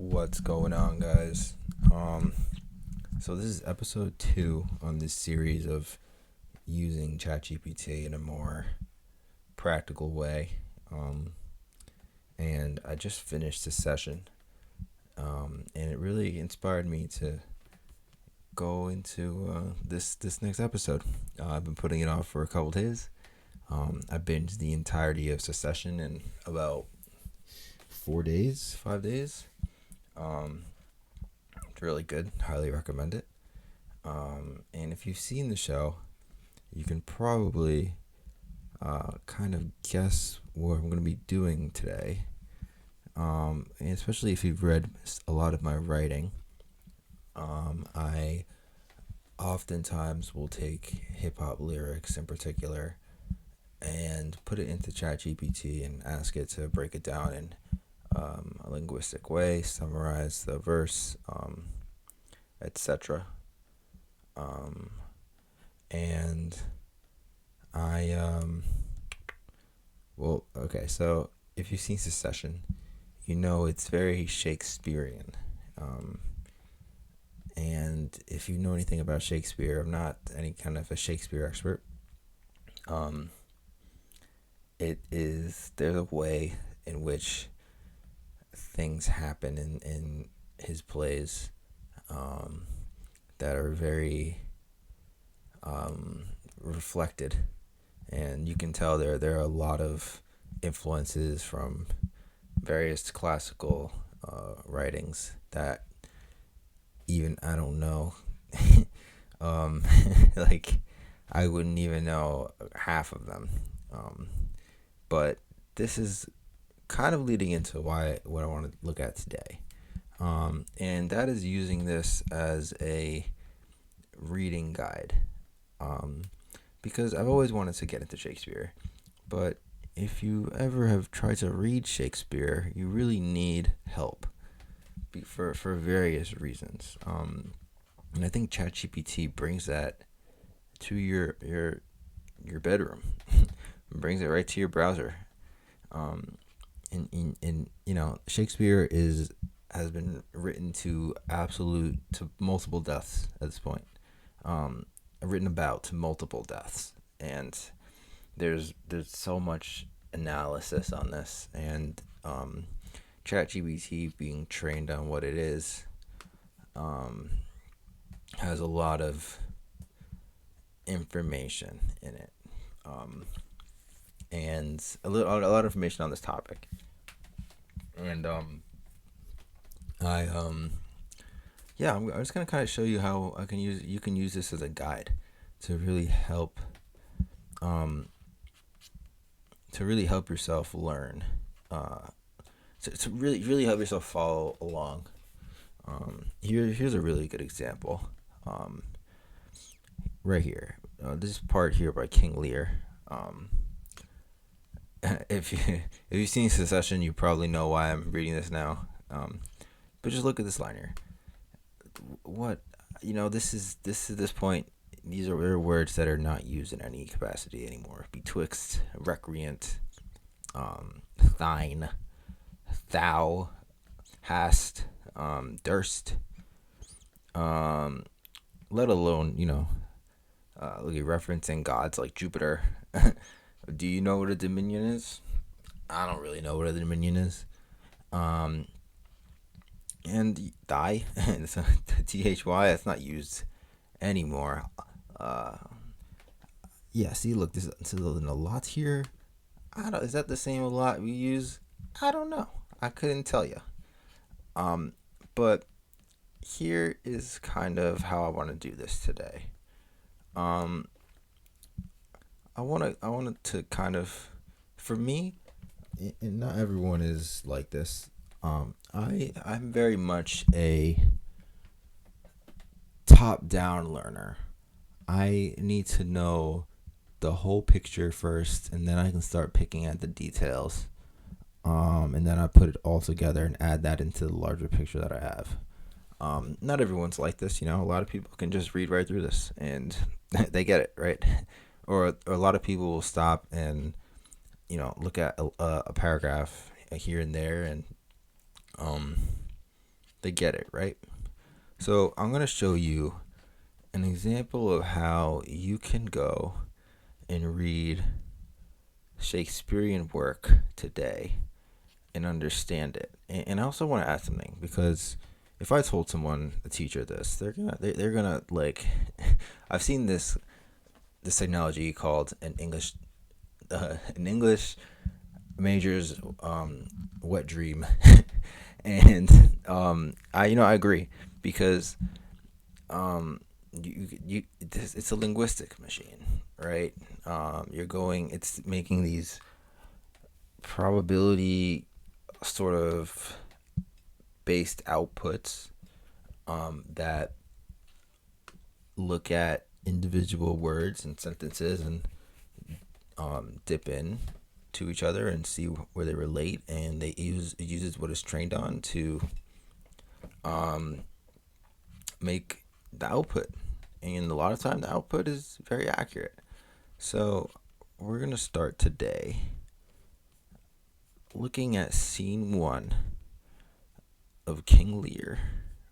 What's going on, guys? Um, so this is episode 2 on this series of using ChatGPT in a more practical way. Um, and I just finished this session, and it really inspired me to go into this next episode. I've been putting it off for a couple days. I binged the entirety of Secession in about 4 days, 5 days. Um, it's really good. Highly recommend it. And if you've seen the show, you can probably kind of guess what I'm going to be doing today. And especially if you've read a lot of my writing, I oftentimes will take hip hop lyrics in particular and put it into ChatGPT and ask it to break it down in a linguistic way, summarize the verse, etc. And so if you've seen Secession, you know it's very Shakespearean. And if you know anything about Shakespeare, I'm not any kind of a Shakespeare expert. There's a way in which things happen in his plays that are very reflected, and you can tell there are a lot of influences from various classical writings that even I don't know. Like I wouldn't even know half of them. But this is kind of leading into what I want to look at today. And that is using this as a reading guide. Because I've always wanted to get into Shakespeare, but if you ever have tried to read Shakespeare, you really need help for various reasons. And I think ChatGPT brings that to your bedroom, brings it right to your browser. And Shakespeare has been written to multiple deaths at this point. Written about to multiple deaths, and there's so much analysis on this, and ChatGPT being trained on what it is has a lot of information in it, and a lot of information on this topic, and I'm just gonna kind of show you how you can use this as a guide to really help yourself learn, to really help yourself follow along. Here's a really good example. Right here, this part here by King Lear. If you've seen Secession, you probably know why I'm reading this now. But just look at this line here. This point, these are words that are not used in any capacity anymore. Betwixt, recreant, thine, thou, hast, durst, let alone, referencing gods like Jupiter. Do you know what a dominion is? I don't really know what a dominion is. And thy, thy, that's not used anymore. See, look, there's a lot here. Is that the same a lot we use? I don't know. I couldn't tell you. But here is kind of how I want to do this today. I wanted to kind of, for me, and not everyone is like this. I'm very much a top-down learner. I need to know the whole picture first, and then I can start picking at the details. And then I put it all together and add that into the larger picture that I have. Not everyone's like this, a lot of people can just read right through this and they get it, right? Or a lot of people will stop and, look at a paragraph here and there and they get it, right? So I'm going to show you an example of how you can go and read Shakespearean work today and understand it. And I also want to add something, because if I told someone, a teacher, this, they're gonna like. I've seen this technology called an English major's wet dream, and I agree, because it's a linguistic machine, right? It's making these probability sort of based outputs that look at individual words and sentences and dip in to each other and see where they relate, and it uses what it's trained on to make the output, and a lot of time the output is very accurate. So we're gonna start today looking at scene 1 of King Lear,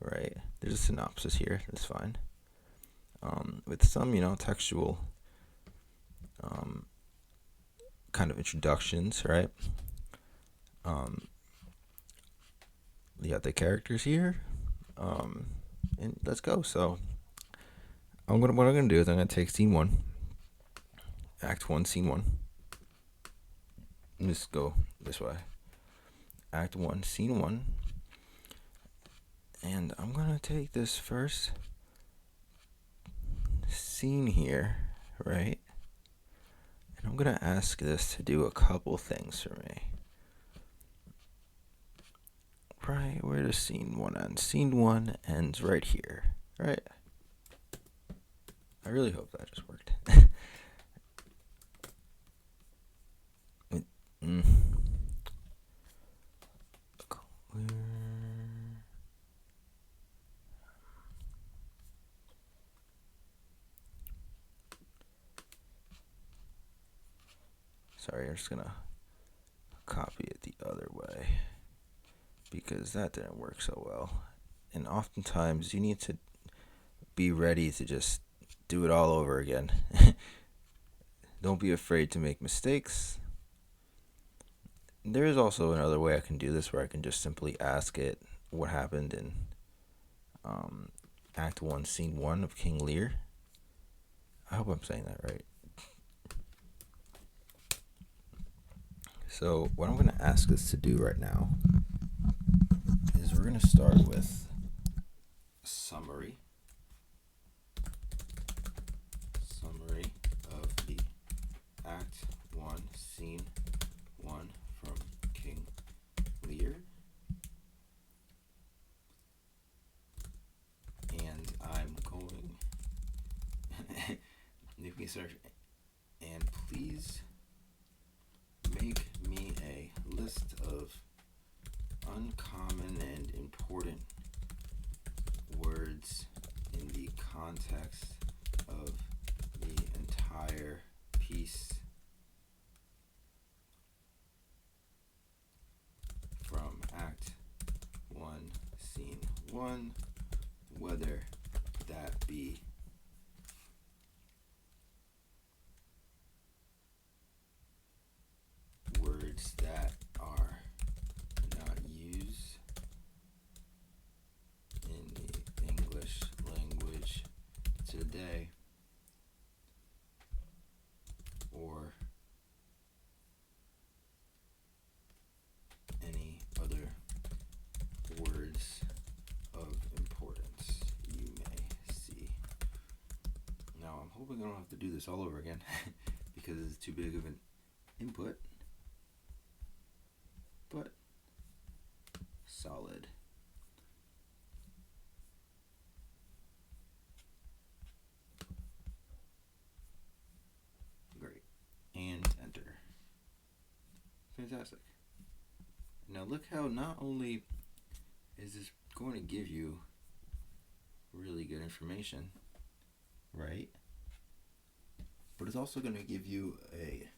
right? There's a synopsis here, that's fine. With some, textual kind of introductions, right? You got the characters here, and let's go. So what I'm gonna do is I'm gonna take scene 1, Act 1, scene 1. Just go this way. Act 1, scene 1, and I'm gonna take this first scene here, right? And I'm gonna ask this to do a couple things for me. Right, where does scene 1 end? Scene 1 ends right here, right? I really hope that just worked. Sorry, I'm just gonna copy it the other way, because that didn't work so well. And oftentimes you need to be ready to just do it all over again. Don't be afraid to make mistakes. There is also another way I can do this, where I can just simply ask it what happened in Act 1, Scene 1 of King Lear. I hope I'm saying that right. So what I'm going to ask this to do right now is we're going to start with a summary of the Act 1, Scene 1 from King Lear. And I'm going make me search, and please make me a list of uncommon and important words in the context of the entire piece from Act 1, Scene 1, whether that be words that are not used in the English language today, or any other words of importance you may see. Now, I'm hoping I don't have to do this all over again because it's too big of an input, but solid. Great. And enter. Fantastic. Now look how not only is this going to give you really good information, right? But it's also going to give you a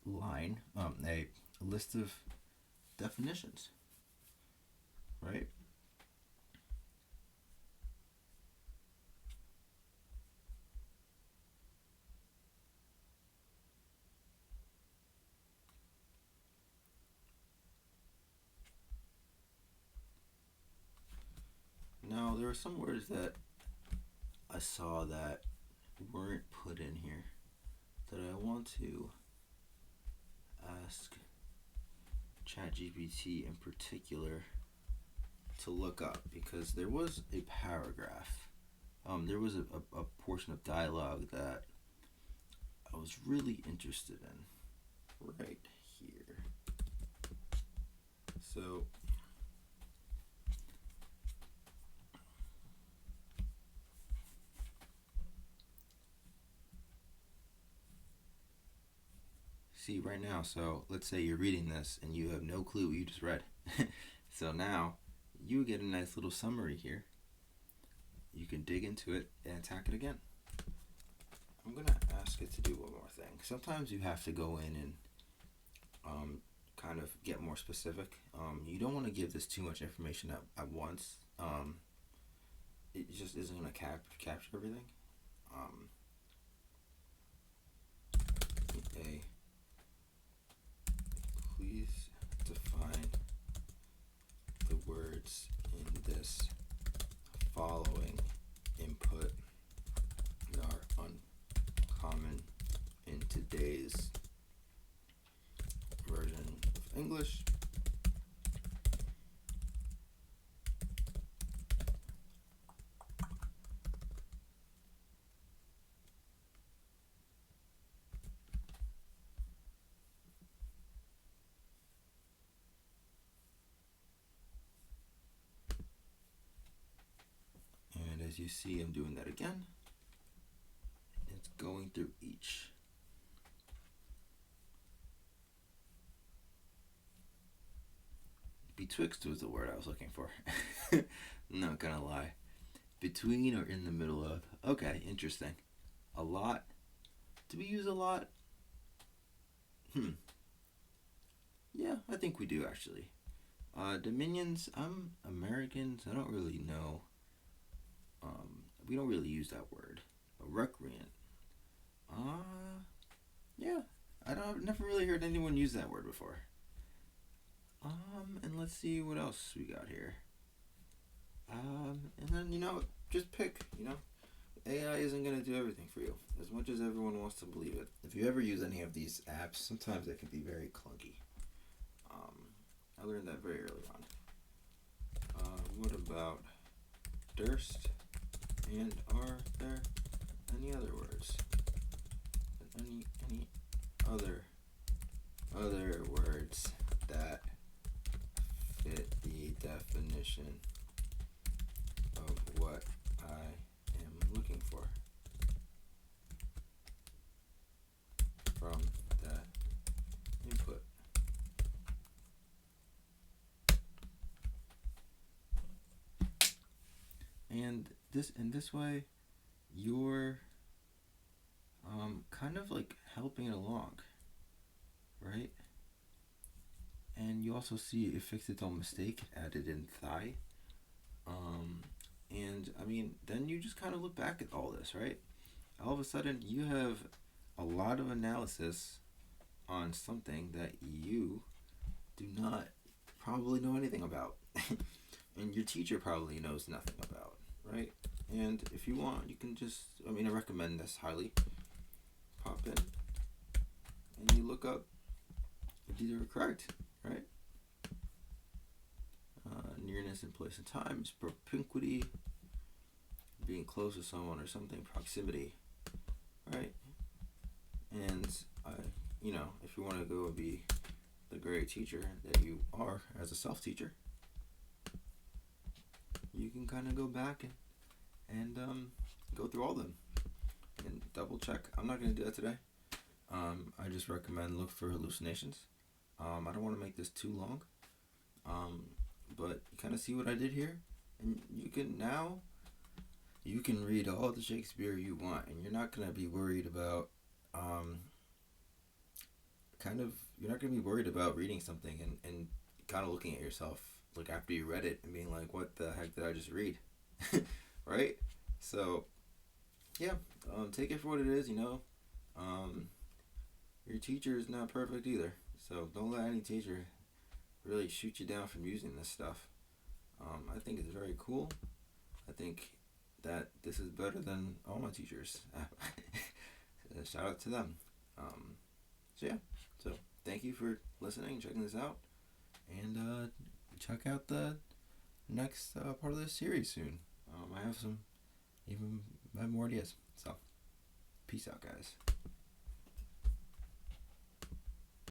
line, a list of definitions, right? Now, there are some words that I saw that weren't put in here that I want to ask ChatGPT in particular to look up, because there was a paragraph, there was a portion of dialogue that I was really interested in right here. So, see right now, so let's say you're reading this and you have no clue what you just read. So now you get a nice little summary here. You can dig into it and attack it again. I'm going to ask it to do one more thing. Sometimes you have to go in and kind of get more specific. You don't want to give this too much information at once. It just isn't going to capture everything. Please define the words in this following input that are uncommon in today's version of English. And as you see, I'm doing that again. It's going through each. Betwixt was the word I was looking for. Not gonna lie. Between or in the middle of. Okay, interesting. A lot. Do we use a lot? Yeah, I think we do actually. Dominions, I'm American, so I don't really know. We don't really use that word. A recreant. Yeah. I've never really heard anyone use that word before. And let's see what else we got here. And then, just pick, AI isn't going to do everything for you, as much as everyone wants to believe it. If you ever use any of these apps, sometimes they can be very clunky. I learned that very early on. What about Durst? And are there any other words? Any other words that fit the definition of what I am looking for from that input? And in this way, you're kind of like helping it along, right? And you also see it fixed its own mistake, added in thigh. And I mean, then you just kind of look back at all this, right? All of a sudden, you have a lot of analysis on something that you do not probably know anything about. And your teacher probably knows nothing about, right? And if you want, you can just, I recommend this highly. Pop in, and you look up if these are correct, right? Nearness in place and time is propinquity, being close to someone or something, proximity, right? And if you want to go be the great teacher that you are as a self-teacher, you can kind of go back and go through all of them and double check. I'm not going to do that today. I just recommend look for hallucinations. I don't want to make this too long, but you kind of see what I did here, and you can read all the Shakespeare you want, and you're not going to be worried about you're not going to be worried about reading something and kind of looking at yourself like after you read it and being like, what the heck did I just read? Right? So yeah, take it for what it is. Your teacher is not perfect either, so don't let any teacher really shoot you down from using this stuff. I think it's very cool. I think that this is better than all my teachers. Shout out to them. So yeah, so thank you for listening, checking this out, and check out the next part of this series soon. I have more ideas. So peace out, guys.